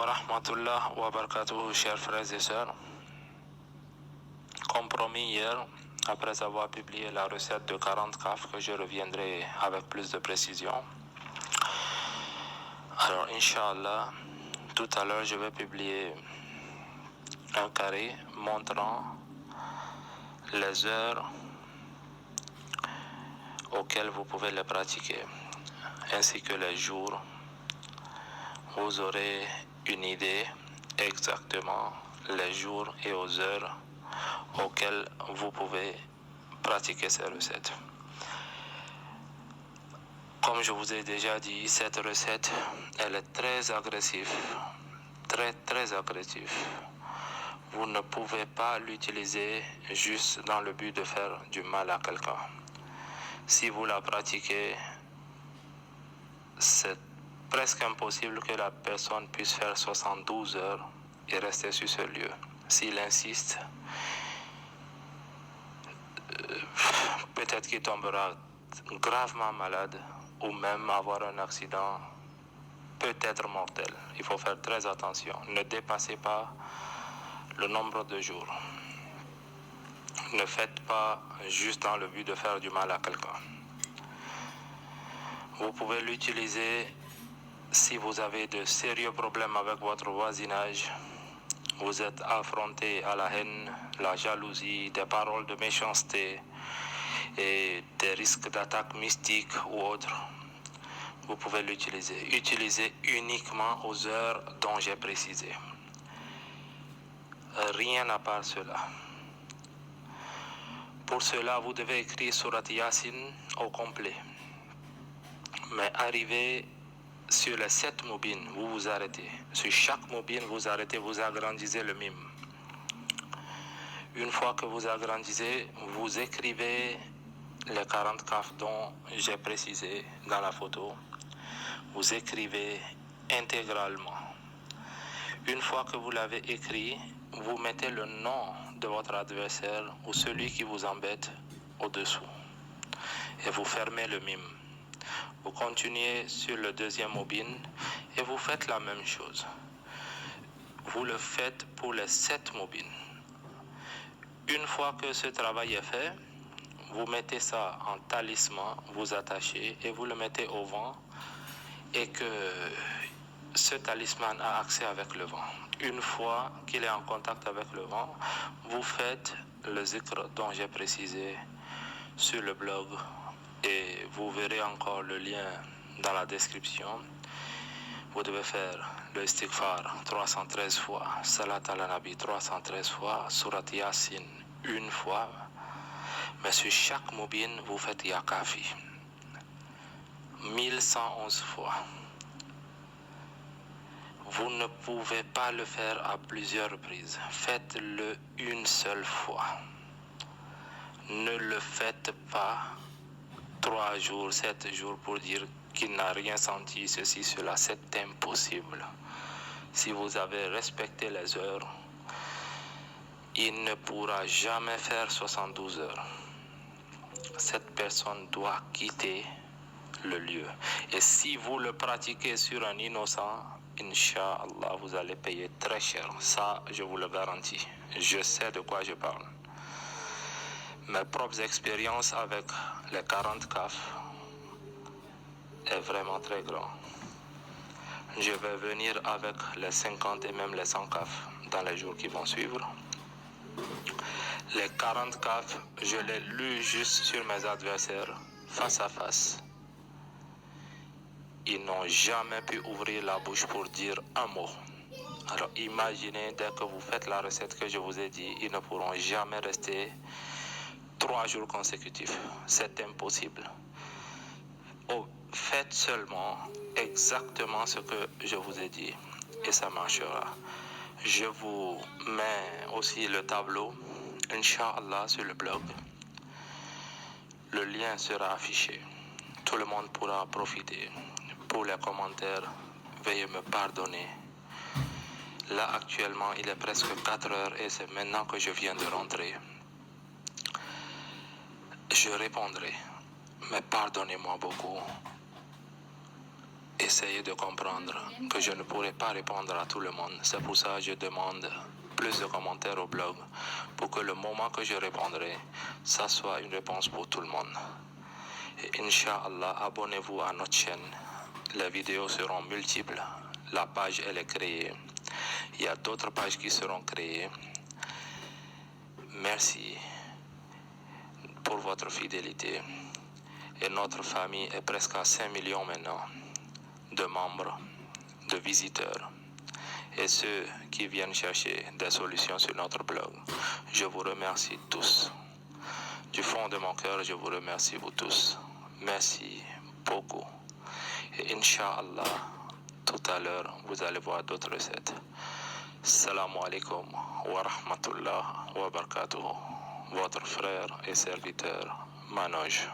wa rahmatullah wa barakatuh, chers frères et sœurs. Comme promis hier, après avoir publié la recette de 40 kaf, que je reviendrai avec plus de précision. Alors, Inch'Allah, tout à l'heure, je vais publier un carré montrant les heures auxquelles vous pouvez les pratiquer, ainsi que les jours. Vous aurez une idée exactement les jours et aux heures auxquelles vous pouvez pratiquer ces recettes. Comme je vous ai déjà dit, cette recette, elle est très agressive, très agressive. Vous ne pouvez pas l'utiliser juste dans le but de faire du mal à quelqu'un. Si vous la pratiquez, c'est presque impossible que la personne puisse faire 72 heures et rester sur ce lieu. S'il insiste, peut-être qu'il tombera gravement malade ou même avoir un accident peut-être mortel. Il faut faire très attention. Ne dépassez pas le nombre de jours. Ne faites pas juste dans le but de faire du mal à quelqu'un. Vous pouvez l'utiliser si vous avez de sérieux problèmes avec votre voisinage. Vous êtes affronté à la haine, la jalousie, des paroles de méchanceté et des risques d'attaque mystique ou autres. Vous pouvez l'utiliser. Utilisez uniquement aux heures dont j'ai précisé. Rien à part cela. Pour cela, vous devez écrire Surat Yasin au complet. Mais arrivé sur les 7 moubines, vous vous arrêtez. Sur chaque moubine, vous arrêtez, vous agrandissez le mime. Une fois que vous agrandissez, vous écrivez les 40 kaf dont j'ai précisé dans la photo. Vous écrivez intégralement. Une fois que vous l'avez écrit, vous mettez le nom de votre adversaire ou celui qui vous embête au-dessous. Et vous fermez le mime. Vous continuez sur le deuxième moubine et vous faites la même chose. Vous le faites pour les 7 moubines. Une fois que ce travail est fait, vous mettez ça en talisman, vous attachez et vous le mettez au vent et que ce talisman a accès avec le vent. Une fois qu'il est en contact avec le vent, vous faites le zikr dont j'ai précisé sur le blog et vous verrez encore le lien dans la description. Vous devez faire le istighfar 313 fois, salat ala nabi 313 fois, surat yasin une fois, mais sur chaque moubine vous faites yakafi 1111 fois. Vous ne pouvez pas le faire à plusieurs reprises. Faites-le une seule fois. Ne le faites pas 3 jours, 7 jours pour dire qu'il n'a rien senti, ceci, cela. C'est impossible. Si vous avez respecté les heures, il ne pourra jamais faire 72 heures. Cette personne doit quitter le lieu. Et si vous le pratiquez sur un innocent, Inch'Allah, vous allez payer très cher. Ça, je vous le garantis. Je sais de quoi je parle. Mes propres expériences avec les 40 kaf est vraiment très grand. Je vais venir avec les 50 et même les 100 kaf dans les jours qui vont suivre. Les 40 kaf, je l'ai lu juste sur mes adversaires, face à face. Ils n'ont jamais pu ouvrir la bouche pour dire un mot. Alors imaginez, dès que vous faites la recette que je vous ai dit, ils ne pourront jamais rester 3 jours consécutifs. C'est impossible. Oh, faites seulement exactement ce que je vous ai dit et ça marchera. Je vous mets aussi le tableau, Inch'Allah, sur le blog. Le lien sera affiché. Tout le monde pourra profiter. Pour les commentaires, veuillez me pardonner. Là, actuellement, il est presque 4 heures et c'est maintenant que je viens de rentrer. Je répondrai, mais pardonnez-moi beaucoup. essayez de comprendre que je ne pourrai pas répondre à tout le monde. C'est pour ça que je demande plus de commentaires au blog pour que le moment que je répondrai, ça soit une réponse pour tout le monde. Et Inch'Allah, abonnez-vous à notre chaîne. Les vidéos seront multiples. La page, elle est créée. Il y a d'autres pages qui seront créées. Merci pour votre fidélité. Et notre famille est presque à 5 millions maintenant de membres, de visiteurs. Et ceux qui viennent chercher des solutions sur notre blog. Je vous remercie tous. Du fond de mon cœur, je vous remercie vous tous. Merci beaucoup. Et Inch'Allah, tout à l'heure, vous allez voir d'autres recettes. Salam alaikum wa rahmatullah wa barakatuh. Votre frère et serviteur Manoj.